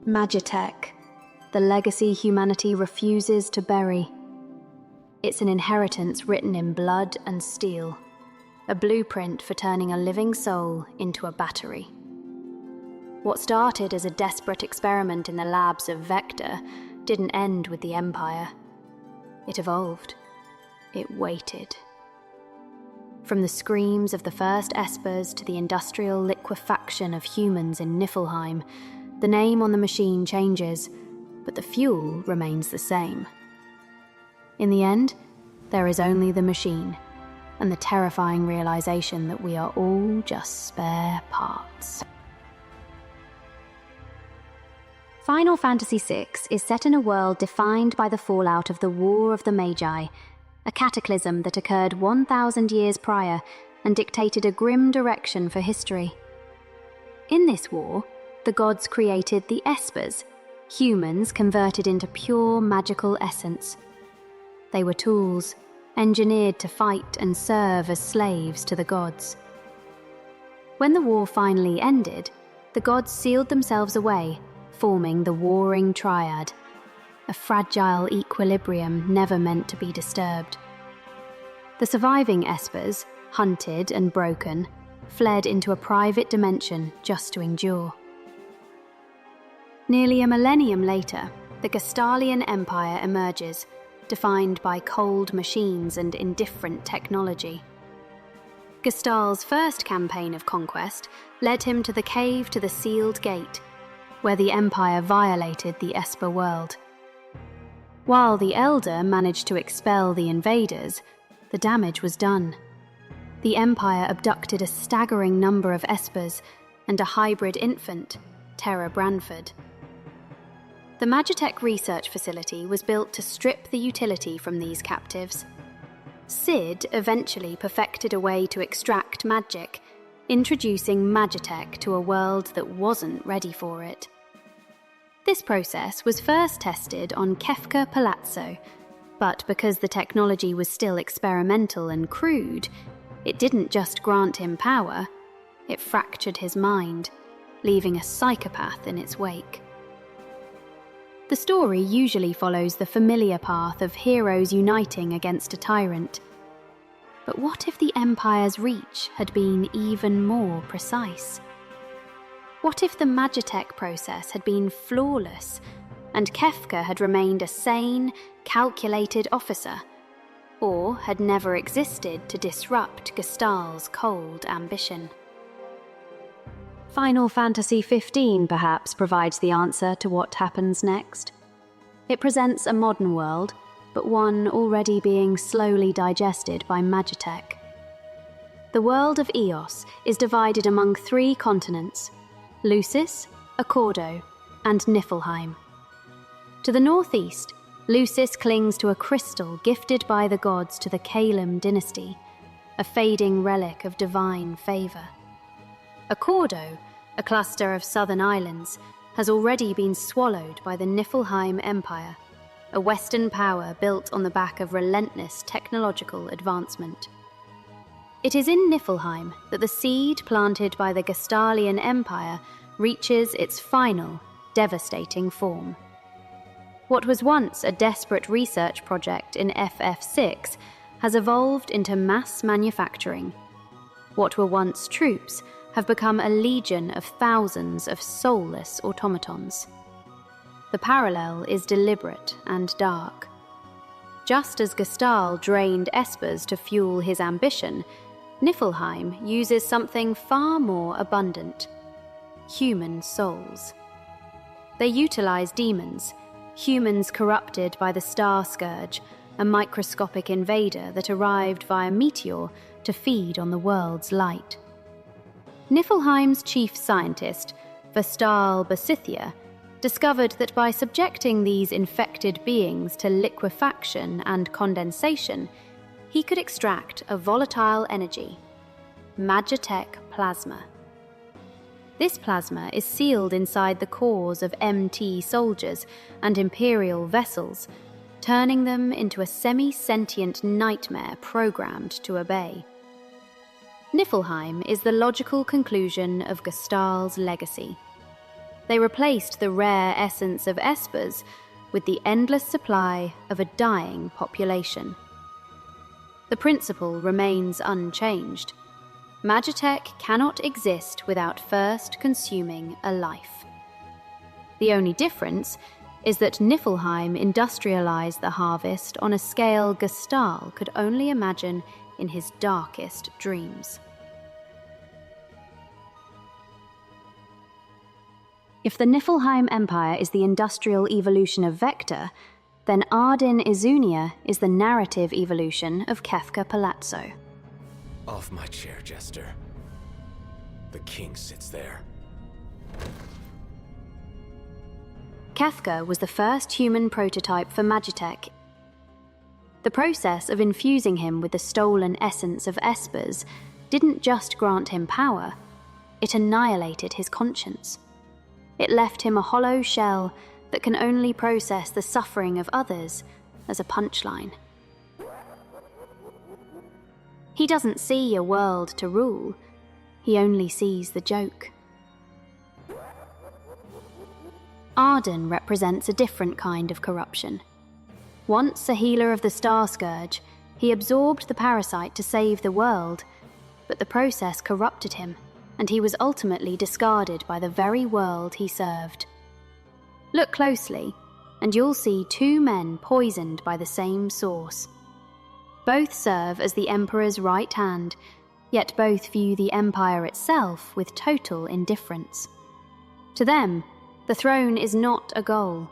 Magitek, the legacy humanity refuses to bury. It's an inheritance written in blood and steel, a blueprint for turning a living soul into a battery. What started as a desperate experiment in the labs of Vector didn't end with the Empire. It evolved. It waited. From the screams of the first espers to the industrial liquefaction of humans in Niflheim, the name on the machine changes, but the fuel remains the same. In the end, there is only the machine, and the terrifying realization that we are all just spare parts. Final Fantasy VI is set in a world defined by the fallout of the War of the Magi, a cataclysm that occurred 1,000 years prior and dictated a grim direction for history. In this war, the gods created the Espers, humans converted into pure magical essence. They were tools, engineered to fight and serve as slaves to the gods. When the war finally ended, the gods sealed themselves away, forming the Warring Triad, a fragile equilibrium never meant to be disturbed. The surviving Espers, hunted and broken, fled into a private dimension just to endure. Nearly a millennium later, the Gestalian Empire emerges, defined by cold machines and indifferent technology. Gestal's first campaign of conquest led him to the cave to the Sealed Gate, where the Empire violated the Esper world. While the Elder managed to expel the invaders, the damage was done. The Empire abducted a staggering number of Espers and a hybrid infant, Terra Branford. The Magitek research facility was built to strip the utility from these captives. Sid eventually perfected a way to extract magic, introducing Magitek to a world that wasn't ready for it. This process was first tested on Kefka Palazzo, but because the technology was still experimental and crude, it didn't just grant him power, it fractured his mind, leaving a psychopath in its wake. The story usually follows the familiar path of heroes uniting against a tyrant. But what if the Empire's reach had been even more precise? What if the Magitek process had been flawless, and Kefka had remained a sane, calculated officer, or had never existed to disrupt Gestal's cold ambition? Final Fantasy XV perhaps provides the answer to what happens next. It presents a modern world, but one already being slowly digested by Magitek. The world of Eos is divided among 3 continents: Lucis, Accordo, and Niflheim. To the northeast, Lucis clings to a crystal gifted by the gods to the Kalem dynasty, a fading relic of divine favour. Accordo, a cluster of southern islands, has already been swallowed by the Niflheim Empire, a Western power built on the back of relentless technological advancement. It is in Niflheim that the seed planted by the Gestalian Empire reaches its final, devastating form. What was once a desperate research project in FF6 has evolved into mass manufacturing. What were once troops have become a legion of thousands of soulless automatons. The parallel is deliberate and dark. Just as Gestal drained Espers to fuel his ambition, Niflheim uses something far more abundant: human souls. They utilize demons, humans corrupted by the Star Scourge, a microscopic invader that arrived via meteor to feed on the world's light. Niflheim's chief scientist, Vestal Basithia, discovered that by subjecting these infected beings to liquefaction and condensation, he could extract a volatile energy, Magitek plasma. This plasma is sealed inside the cores of MT soldiers and Imperial vessels, turning them into a semi-sentient nightmare programmed to obey. Niflheim is the logical conclusion of Gestal's legacy. They replaced the rare essence of espers with the endless supply of a dying population. The principle remains unchanged. Magitek cannot exist without first consuming a life. The only difference is that Niflheim industrialized the harvest on a scale Gestal could only imagine in his darkest dreams. If the Niflheim Empire is the industrial evolution of Vector, then Ardyn Izunia is the narrative evolution of Kefka Palazzo. Off my chair, Jester. The king sits there. Kefka was the first human prototype for Magitek. The process of infusing him with the stolen essence of espers didn't just grant him power, it annihilated his conscience. It left him a hollow shell that can only process the suffering of others as a punchline. He doesn't see a world to rule, he only sees the joke. Ardyn represents a different kind of corruption. Once a healer of the Star Scourge, he absorbed the parasite to save the world, but the process corrupted him, and he was ultimately discarded by the very world he served. Look closely, and you'll see two men poisoned by the same source. Both serve as the Emperor's right hand, yet both view the Empire itself with total indifference. To them, the throne is not a goal.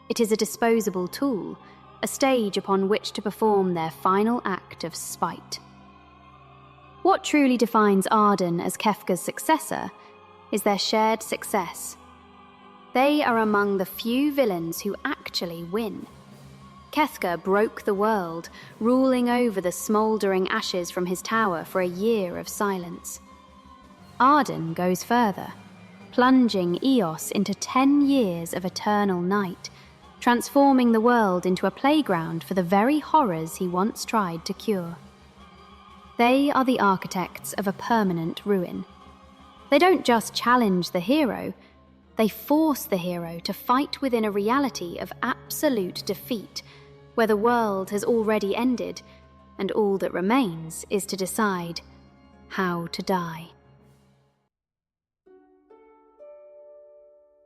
It is a disposable tool, a stage upon which to perform their final act of spite. What truly defines Ardyn as Kefka's successor is their shared success. They are among the few villains who actually win. Kefka broke the world, ruling over the smouldering ashes from his tower for a year of silence. Ardyn goes further, plunging Eos into 10 years of eternal night, transforming the world into a playground for the very horrors he once tried to cure. They are the architects of a permanent ruin. They don't just challenge the hero, they force the hero to fight within a reality of absolute defeat, where the world has already ended, and all that remains is to decide how to die.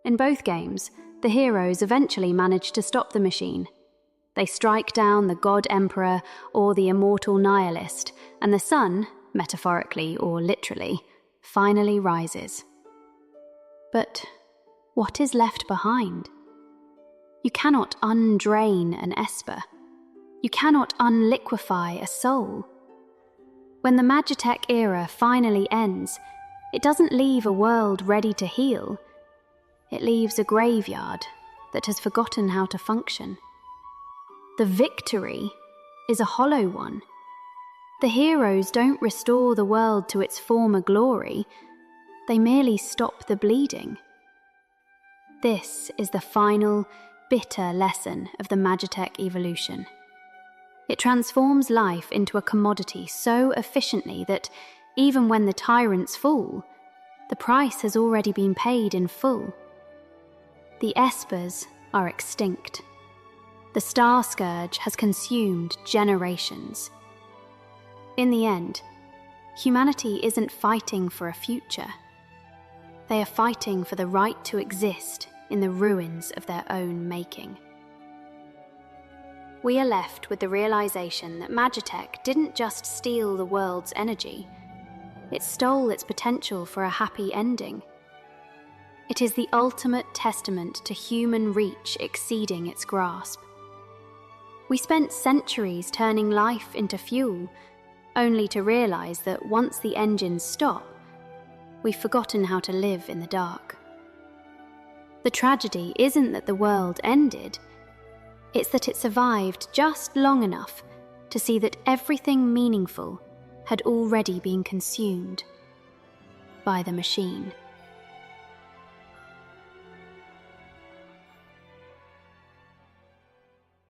In both games, the heroes eventually manage to stop the machine. They strike down the God Emperor or the immortal Nihilist, and the sun, metaphorically or literally, finally rises. But what is left behind? You cannot undrain an esper. You cannot unliquefy a soul. When the Magitek era finally ends, it doesn't leave a world ready to heal. It leaves a graveyard that has forgotten how to function. The victory is a hollow one. The heroes don't restore the world to its former glory, they merely stop the bleeding. This is the final, bitter lesson of the Magitek evolution. It transforms life into a commodity so efficiently that, even when the tyrants fall, the price has already been paid in full. The espers are extinct. The Star Scourge has consumed generations. In the end, humanity isn't fighting for a future. They are fighting for the right to exist in the ruins of their own making. We are left with the realization that Magitek didn't just steal the world's energy, it stole its potential for a happy ending. It is the ultimate testament to human reach exceeding its grasp. We spent centuries turning life into fuel, only to realize that once the engines stop, we've forgotten how to live in the dark. The tragedy isn't that the world ended, it's that it survived just long enough to see that everything meaningful had already been consumed by the machine.